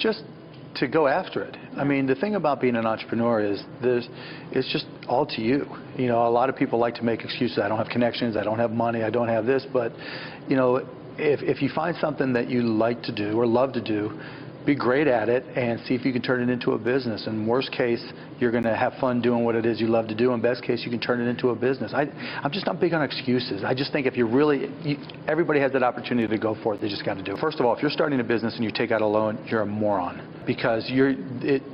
just to go after it. I mean, the thing about being an entrepreneur is it's just all to you. You know, a lot of people like to make excuses. I don't have connections, I don't have money, I don't have this. But, you know, if you find something that you like to do or love to do, be great at it and see if you can turn it into a business. In worst case, you're going to have fun doing what it is you love to do. In best case, you can turn it into a business. I'm just not big on excuses. I just think if everybody has that opportunity to go for it, they just got to do it. First of all, if you're starting a business and you take out a loan, you're a moron, because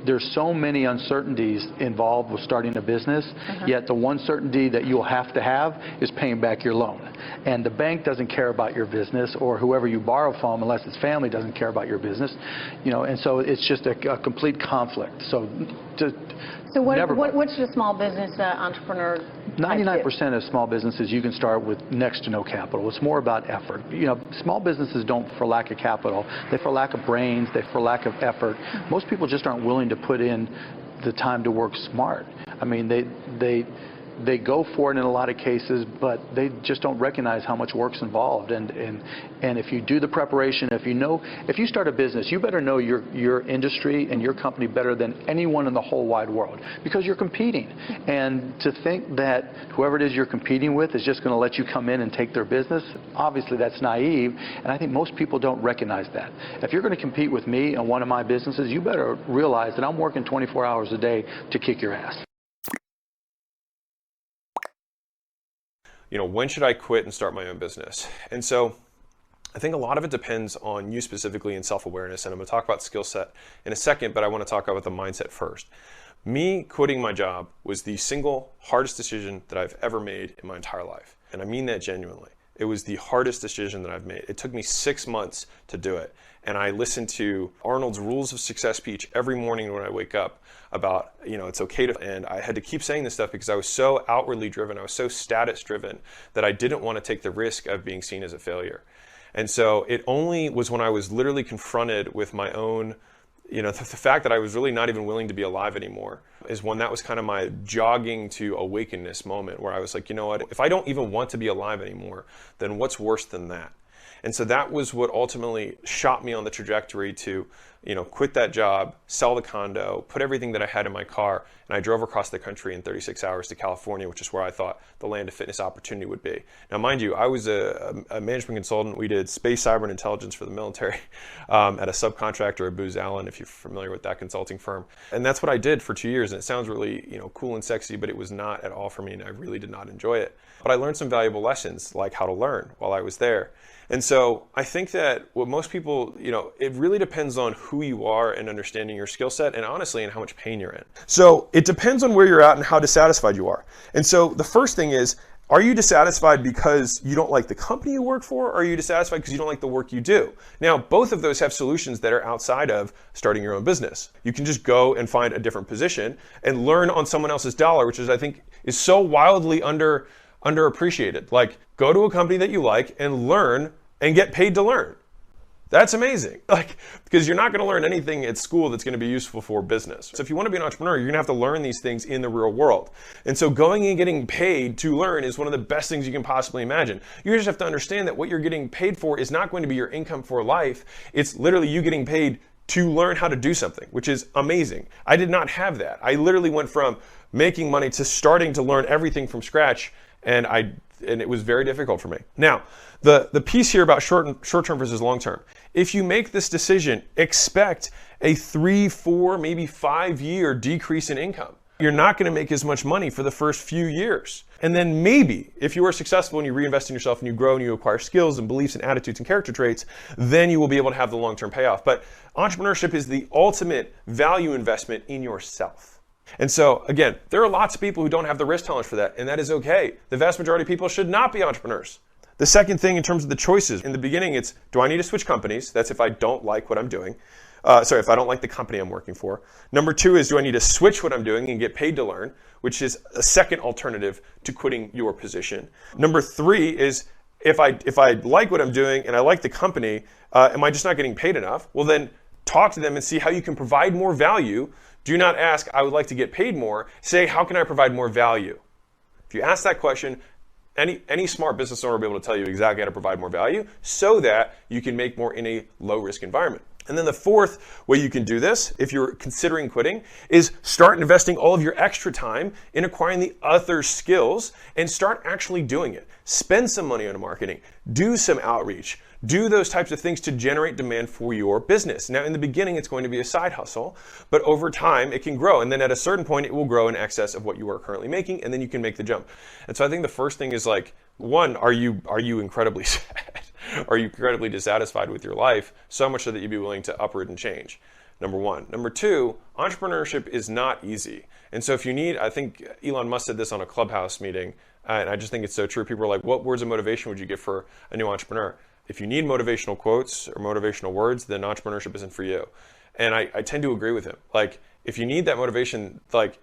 there's so many uncertainties involved with starting a business, yet the one certainty that you'll have to have is paying back your loan. And the bank doesn't care about your business, or whoever you borrow from, unless it's family, doesn't care about your business. You know, and so it's just a complete conflict. So what's the small business entrepreneur? 99% of small businesses you can start with next to no capital. It's more about effort. You know, small businesses don't for lack of capital. They're for lack of brains. They're for lack of effort. Most people just aren't willing to put in the time to work smart. I mean, they go for it in a lot of cases, but they just don't recognize how much work's involved. And if you do the preparation, if you start a business, you better know your industry and your company better than anyone in the whole wide world, because you're competing. And to think that whoever it is you're competing with is just going to let you come in and take their business, obviously that's naive. And I think most people don't recognize that. If you're going to compete with me on one of my businesses, you better realize that I'm working 24 hours a day to kick your ass. You know, when should I quit and start my own business? And so I think a lot of it depends on you specifically and self-awareness. And I'm going to talk about skill set in a second, but I want to talk about the mindset first. Me quitting my job was the single hardest decision that I've ever made in my entire life. And I mean that genuinely. It was the hardest decision that I've made. It took me 6 months to do it. And I listened to Arnold's Rules of Success speech every morning when I wake up about, you know, it's okay to, and I had to keep saying this stuff because I was so outwardly driven, I was so status driven that I didn't want to take the risk of being seen as a failure. And so it only was when I was literally confronted with my own, you know, the fact that I was really not even willing to be alive anymore, is when that was kind of my jogging to awakenness moment, where I was like, you know what, if I don't even want to be alive anymore, then what's worse than that? And so that was what ultimately shot me on the trajectory to, you know, quit that job, sell the condo, put everything that I had in my car, and I drove across the country in 36 hours to California, which is where I thought the land of fitness opportunity would be. Now, mind you, I was a management consultant. We did space, cyber, and intelligence for the military at a subcontractor at Booz Allen, if you're familiar with that consulting firm. And that's what I did for 2 years. And it sounds really, you know, cool and sexy, but it was not at all for me, and I really did not enjoy it. But I learned some valuable lessons, like how to learn while I was there. And so I think that what most people, you know, it really depends on who you are and understanding your skill set, and honestly, and how much pain you're in. So it depends on where you're at and how dissatisfied you are. And so the first thing is, are you dissatisfied because you don't like the company you work for, or are you dissatisfied because you don't like the work you do? Now, both of those have solutions that are outside of starting your own business. You can just go and find a different position and learn on someone else's dollar, which is, I think, is so wildly underappreciated. Like, go to a company that you like and learn and get paid to learn. That's amazing. Like, because you're not going to learn anything at school that's going to be useful for business. So if you want to be an entrepreneur, you're going to have to learn these things in the real world. And so going and getting paid to learn is one of the best things you can possibly imagine. You just have to understand that what you're getting paid for is not going to be your income for life. It's literally you getting paid to learn how to do something, which is amazing. I did not have that. I literally went from making money to starting to learn everything from scratch, and it was very difficult for me. Now, the piece here about short-term versus long-term. If you make this decision, expect a 3, 4, maybe 5-year decrease in income. You're not going to make as much money for the first few years. And then maybe, if you are successful and you reinvest in yourself and you grow and you acquire skills and beliefs and attitudes and character traits, then you will be able to have the long-term payoff. But entrepreneurship is the ultimate value investment in yourself. And so, again, there are lots of people who don't have the risk tolerance for that, and that is okay. The vast majority of people should not be entrepreneurs. The second thing in terms of the choices, in the beginning, it's, do I need to switch companies? That's if I don't like what I'm doing. If I don't like the company I'm working for. Number 2 is, do I need to switch what I'm doing and get paid to learn, which is a second alternative to quitting your position. Number 3 is, if I like what I'm doing and I like the company, am I just not getting paid enough? Well, then talk to them and see how you can provide more value. Do not ask, I would like to get paid more. Say, how can I provide more value? If you ask that question, any smart business owner will be able to tell you exactly how to provide more value so that you can make more in a low-risk environment. And then the fourth way you can do this, if you're considering quitting, is start investing all of your extra time in acquiring the other skills and start actually doing it. Spend some money on marketing, do some outreach, do those types of things to generate demand for your business. Now, in the beginning, it's going to be a side hustle, but over time, it can grow. And then at a certain point, it will grow in excess of what you are currently making, and then you can make the jump. And so I think the first thing is like, one, are you incredibly sad? Are you incredibly dissatisfied with your life, so much so that you'd be willing to uproot and change? Number one. Number two, entrepreneurship is not easy. And so if you need, I think Elon Musk said this on a Clubhouse meeting, and I just think it's so true. People are like, what words of motivation would you give for a new entrepreneur? If you need motivational quotes or motivational words, then entrepreneurship isn't for you. And I tend to agree with him. Like, if you need that motivation, like,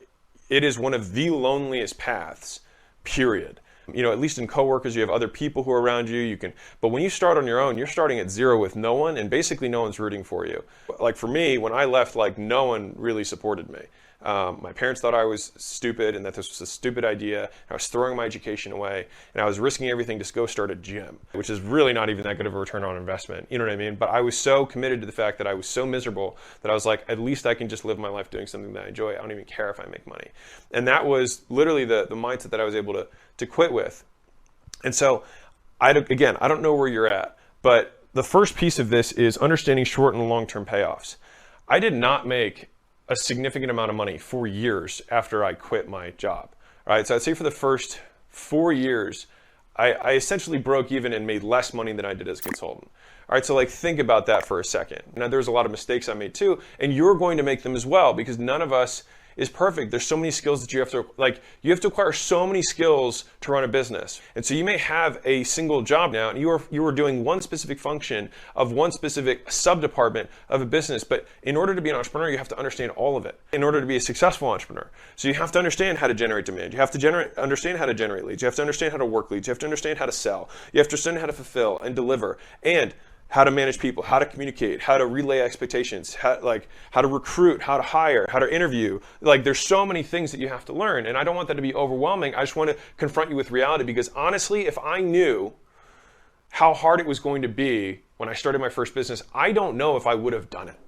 it is one of the loneliest paths, period. You know, at least in coworkers, you have other people who are around you. But when you start on your own, you're starting at zero with no one, and basically no one's rooting for you. Like for me, when I left, like no one really supported me. My parents thought I was stupid and that this was a stupid idea. I was throwing my education away, and I was risking everything to go start a gym, which is really not even that good of a return on investment. You know what I mean? But I was so committed to the fact that I was so miserable that I was like, at least I can just live my life doing something that I enjoy. I don't even care if I make money. And that was literally the mindset that I was able to quit with. And so, again, I don't know where you're at, but the first piece of this is understanding short and long-term payoffs. I did not make a significant amount of money for years after I quit my job. All right, so I'd say for the first 4 years, I essentially broke even and made less money than I did as a consultant. All right, so like think about that for a second. Now there's a lot of mistakes I made too, and you're going to make them as well because none of us is perfect. There's so many skills that you have to acquire so many skills to run a business. And so you may have a single job now and you are doing one specific function of one specific sub-department of a business, but in order to be an entrepreneur, you have to understand all of it in order to be a successful entrepreneur. So you have to understand how to generate demand. You have to understand how to generate leads. You have to understand how to work leads. You have to understand how to sell. You have to understand how to fulfill and deliver, and how to manage people, how to communicate, how to relay expectations, how to recruit, how to hire, how to interview. Like there's so many things that you have to learn, and I don't want that to be overwhelming. I just want to confront you with reality because honestly, if I knew how hard it was going to be when I started my first business, I don't know if I would have done it.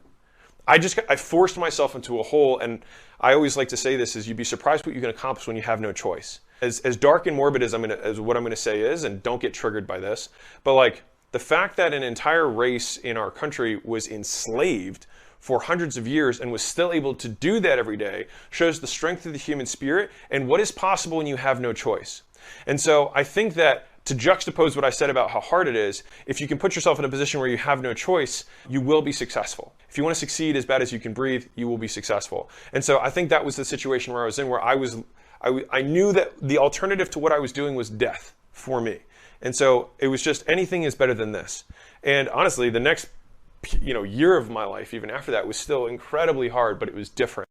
I forced myself into a hole, and I always like to say this is you'd be surprised what you can accomplish when you have no choice. As dark and morbid as what I'm going to say is, and don't get triggered by this, but like the fact that an entire race in our country was enslaved for hundreds of years and was still able to do that every day shows the strength of the human spirit and what is possible when you have no choice. And so I think that to juxtapose what I said about how hard it is, if you can put yourself in a position where you have no choice, you will be successful. If you want to succeed as bad as you can breathe, you will be successful. And so I think that was the situation where I was in, where I knew that the alternative to what I was doing was death for me. And so it was just anything is better than this. And honestly, the next year of my life, even after that, was still incredibly hard, but it was different.